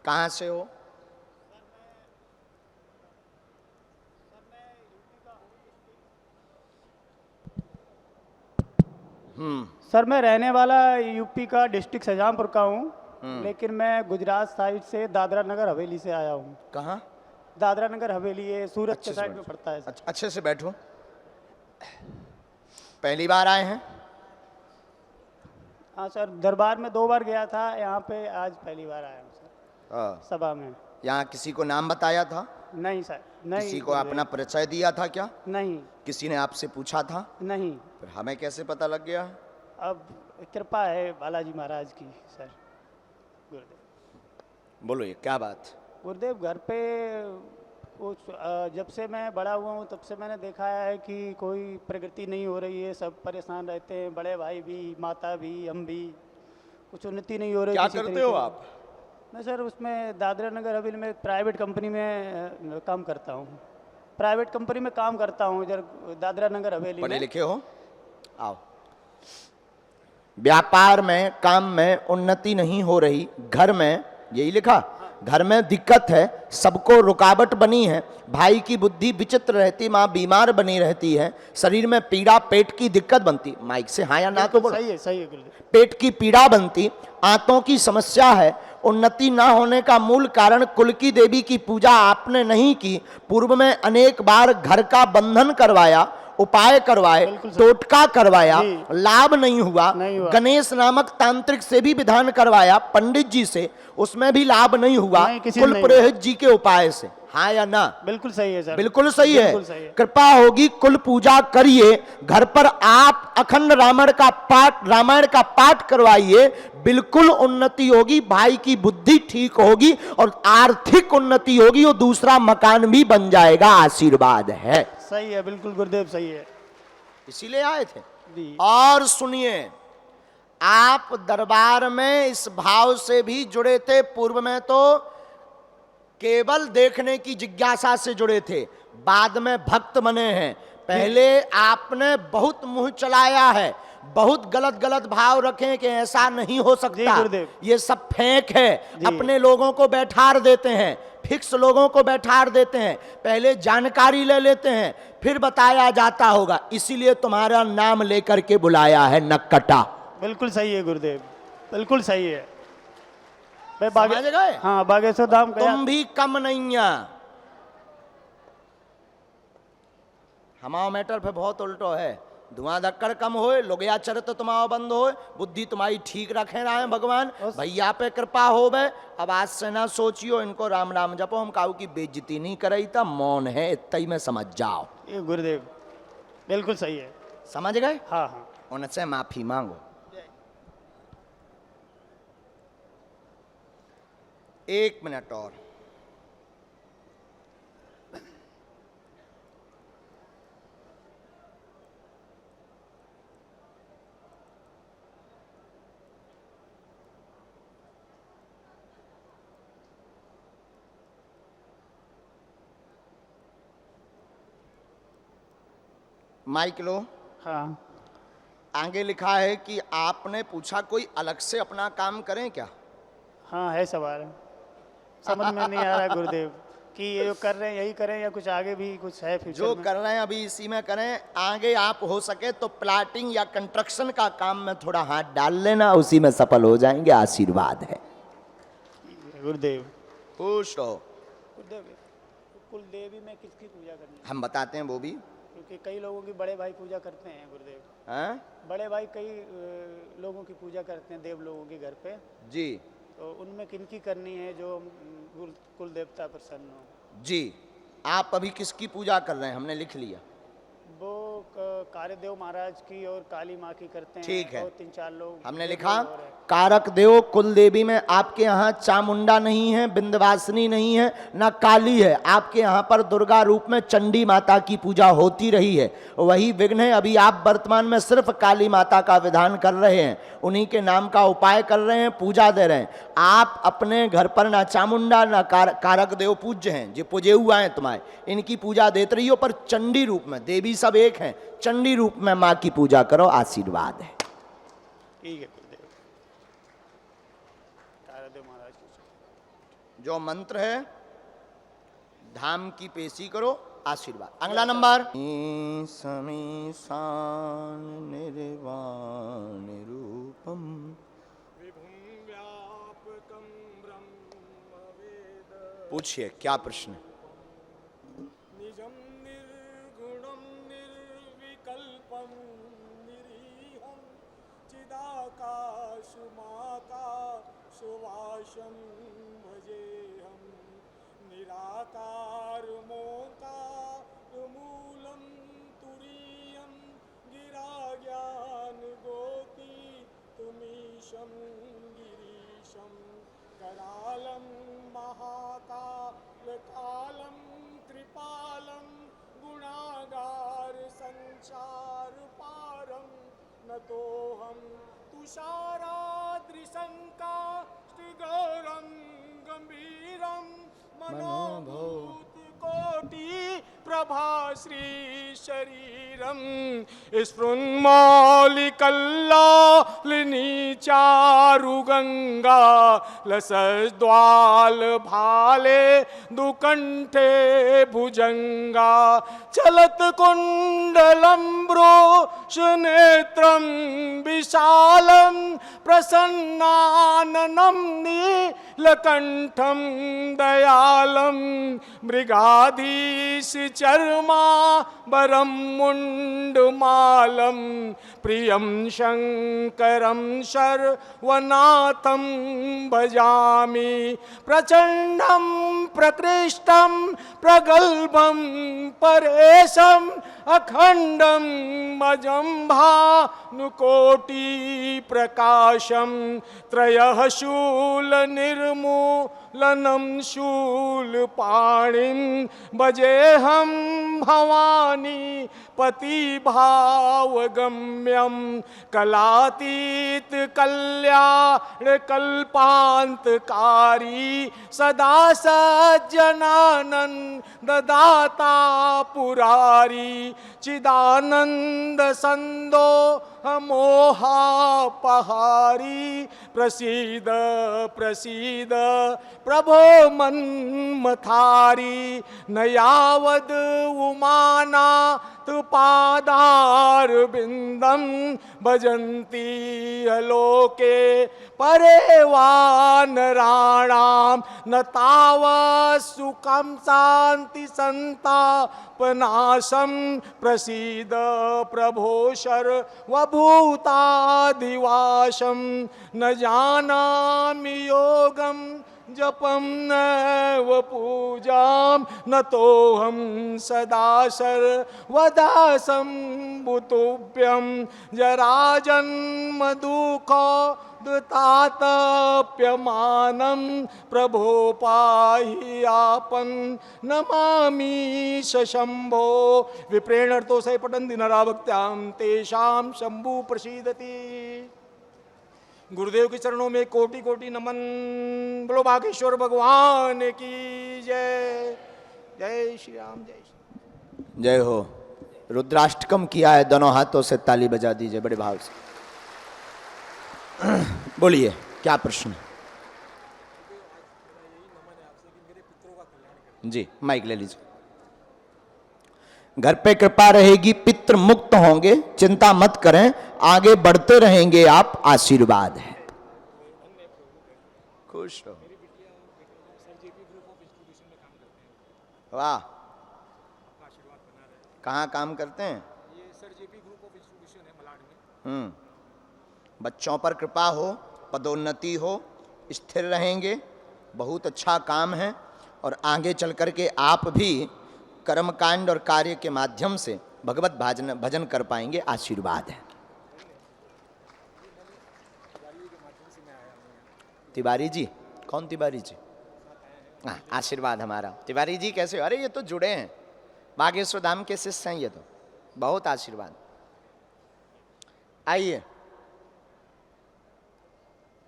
कहाँ से हो? सर मैं रहने वाला यूपी का डिस्ट्रिक्ट शाहजहाँपुर का हूँ, लेकिन मैं गुजरात साइड से दादरा नगर हवेली से आया हूँ। कहाँ? दादरा नगर हवेली, ये सूरत के अच्छे से साइड में बैठो। पड़ता है सर। अच्छे से बैठो। पहली बार आए हैं? हाँ सर, दरबार में 2 बार गया था, यहाँ पे आज पहली बार आया हूँ सर हाँ। सभा में। यहाँ किसी को नाम बताया था? नहीं सर, नहीं। किसी को अपना परिचय दिया था क्या? नहीं। किसी ने आपसे पूछा था? नहीं। फिर हमें कैसे पता लग गया? अब कृपा है बालाजी महाराज की सर। गुरुदेव। बोलो, ये क्या बात? गुरुदेव, घर पे जब से मैं बड़ा हुआ हूँ तब से मैंने देखा है कि कोई प्रगति नहीं हो रही है, सब परेशान रहते हैं, बड़े भाई भी, माता भी, हम भी, कुछ उन्नति नहीं हो रही। क्या करते हो आप? मैं सर उसमें दादरा नगर हवेली में प्राइवेट कंपनी में काम करता हूँ। प्राइवेट कंपनी में काम करता हूँ इधर दादरा नगर हवेली में। पढ़े लिखे हो? आओ। व्यापार में, काम में उन्नति नहीं हो रही, घर में, यही लिखा, घर में दिक्कत है, सबको रुकावट बनी है, भाई की बुद्धि विचित्र रहती, माँ बीमार बनी रहती है, शरीर में पीड़ा, पेट की दिक्कत बनती, माइक से हाँ या ना तो बोलो। सही है गुरुदेव। पेट की पीड़ा बनती, आंतों की समस्या है, उन्नति ना होने का मूल कारण कुल की देवी की पूजा आपने नहीं की। पूर्व में अनेक बार घर का बंधन करवाया, उपाय करवाए, टोटका करवाया, लाभ नहीं हुआ। गणेश नामक तांत्रिक से भी विधान करवाया, पंडित जी से, उसमें भी लाभ नहीं हुआ। कुल पुरोहित जी के उपाय से, हाँ या ना? बिल्कुल सही है सर। बिल्कुल सही है। कृपा होगी, कुल पूजा करिए, घर पर आप अखंड रामायण का पाठ करवाइए, बिल्कुल उन्नति होगी, भाई की बुद्धि ठीक होगी और आर्थिक उन्नति होगी और दूसरा मकान भी बन जाएगा। आशीर्वाद है। सही है, बिल्कुल गुरुदेव सही है, इसीलिए आए थे। और सुनिए, आप दरबार में इस भाव से भी जुड़े थे। पूर्व में तो केवल देखने की जिज्ञासा से जुड़े थे, बाद में भक्त बने हैं। पहले आपने बहुत मुंह चलाया है, बहुत गलत गलत भाव रखे कि ऐसा नहीं हो सकता, ये सब फेंक है, अपने लोगों को बैठार देते हैं, फिक्स लोगों को बैठार देते हैं, पहले जानकारी ले लेते हैं, फिर बताया जाता होगा। इसीलिए तुम्हारा नाम लेकर के बुलाया है, नक्कटा। बिल्कुल सही है गुरुदेव, बिल्कुल सही है। समझ गए? हाँ, बागेश्वर धाम गया। तुम भी कम नहीं है। हमारा मैटर पे बहुत उल्टो है। धुआं धक्कड़ कम होए, लोगया चरित्र तुम्हारा बंद होए, बुद्धि तुम्हारी ठीक रखे रहे भगवान, भैया पे कृपा होवे। अब आज से ना सोचियो इनको राम राम जपो, हम काऊ की बेइज्जती नहीं कराई था, मौन है इतना ही में समझ जाओ। ये गुरुदेव बिल्कुल सही है। समझ गए? हाँ हाँ। उनसे माफी मांगो। एक मिनट और। माइक लो। हाँ। आगे लिखा है कि आपने पूछा कोई अलग से अपना काम करें क्या? हाँ, है सवाल, समझ में नहीं आ रहा गुरुदेव कि ये जो कर रहे हैं यही करें या कुछ आगे भी कुछ है फ्यूचर जो में? कर रहे हैं अभी इसी में करें, आगे आप हो सके तो प्लाटिंग या कंस्ट्रक्शन का काम में थोड़ा हाथ डाल लेना, उसी में सफल हो जाएंगे। आशीर्वाद है गुरुदेव। खुश हो। गुरुदेव, कुल देवी में किसकी पूजा करनी है? हम बताते हैं वो भी, क्योंकि कई लोगों की बड़े भाई पूजा करते हैं गुरुदेव। हैं? बड़े भाई कई लोगों की पूजा करते हैं, देव लोगों के घर पे जी। तो उनमें किनकी करनी है जो कुल देवता प्रसन्न हो? जी, आप अभी किसकी पूजा कर रहे हैं? हमने लिख लिया। वो कार्यदेव महाराज की और काली माँ की करते हैं। ठीक है, और 3-4 लोग हमने लिखा। कारक देव कुल देवी में आपके यहाँ चामुंडा नहीं है, विंध्यवासिनी नहीं है, ना काली है, आपके यहाँ पर दुर्गा रूप में चंडी माता की पूजा होती रही है, वही विघ्न है। अभी आप वर्तमान में सिर्फ काली माता का विधान कर रहे हैं, उन्हीं के नाम का उपाय कर रहे हैं, पूजा दे रहे हैं। आप अपने घर पर ना चामुंडा ना कारक देव पूज्य हैं, जो पूजे हुआ है तुम्हारे, इनकी पूजा देते रहियो, पर चंडी रूप में, देवी सब एक हैं, चंडी रूप में माँ की पूजा करो। आशीर्वाद है। ठीक है गुरुदेव। कार्यदेव महाराज की। जो मंत्र है धाम की पेशी करो, आशीर्वाद। अगला नंबर, समीसान निर्वाण रूपम पूछिए क्या प्रश्न है? निजं निर्गुणं निर्विकल्पं निरीहं चिदाकाशमाकाशवासं भजेऽहं निराकारमोकारमूलं तुरीयं गिराज्ञानगोतीतुमीशं गिरीशं करालं महाकालकालं त्रिपालं गुणागार संसार पारं नतोऽहं तुषाराद्रिशङ्का श्रीगौरं गम्भीरं मनोभूतकोटि प्रभा श्री शरीरम स्फुन्मौलिकल्लालिनी चारुगंगा लसद्वाल भाले दुकंठे भुजंगा चलत कुंडलम ब्रोशनेत्रम विशालम प्रसन्नाननं नीलकंठम दयालम मृगाधीश चर्मांबरं मुंडमालं प्रियं शंकरं शर्वनाथं भजामि प्रचंडं प्रकृष्टं प्रगल्भं परेशं अखंडं अजंभानुकोटि प्रकाशं त्रयः शूल निर्मूलनं शूलपाणिं भजेऽहं भवानी पतिभावगम्यं कलातीत कल्याण कल्पान्तकारी सदा सज्जनानंद दाता पुरारी चिदानंद संदो मोहापहारी प्रसीद प्रसीद प्रभो मन्मथारी न यावद उमानाथ पादार बिंदम भजन्ति अलोके परेवानराणाम न तावत् सुखं शांति संतापनाशं प्रसीद प्रभो सर्वभूताधिवासं न जानामि योगं जपं नैव पूजां नतोऽहं सदा सर्वदा सम्भुतुभ्यं जराजन्म दुःखोद्तातप्यमानं प्रभो पाहि आपन् नमामि शम्भो विप्रेणर्थो से पठन्ति नराभक्त्यां तेषां शंभु प्रसीदति। गुरुदेव के चरणों में कोटि कोटि नमन। बोलो बागेश्वर भगवान की जय। जय श्री राम। जय श्री जय हो। रुद्राष्टकम किया है, दोनों हाथों से ताली बजा दीजिए बड़े भाव से। बोलिए क्या प्रश्न है? जी माइक ले लीजिए। घर पे कृपा रहेगी, पितृ मुक्त होंगे, चिंता मत करें, आगे बढ़ते रहेंगे आप, आशीर्वाद है। खुश हो। वाह, कहाँ काम करते हैं? बच्चों पर कृपा हो, पदोन्नति हो, स्थिर रहेंगे, बहुत अच्छा काम है। और आगे चल करके आप भी कर्मकांड और कार्य के माध्यम से भगवत भजन कर पाएंगे, आशीर्वाद है। तिवारी जी, कौन तिवारी जी? हाँ, आशीर्वाद हमारा। तिवारी जी कैसे हो? अरे ये तो जुड़े हैं, बागेश्वर धाम के शिष्य हैं ये तो, बहुत आशीर्वाद। आइए।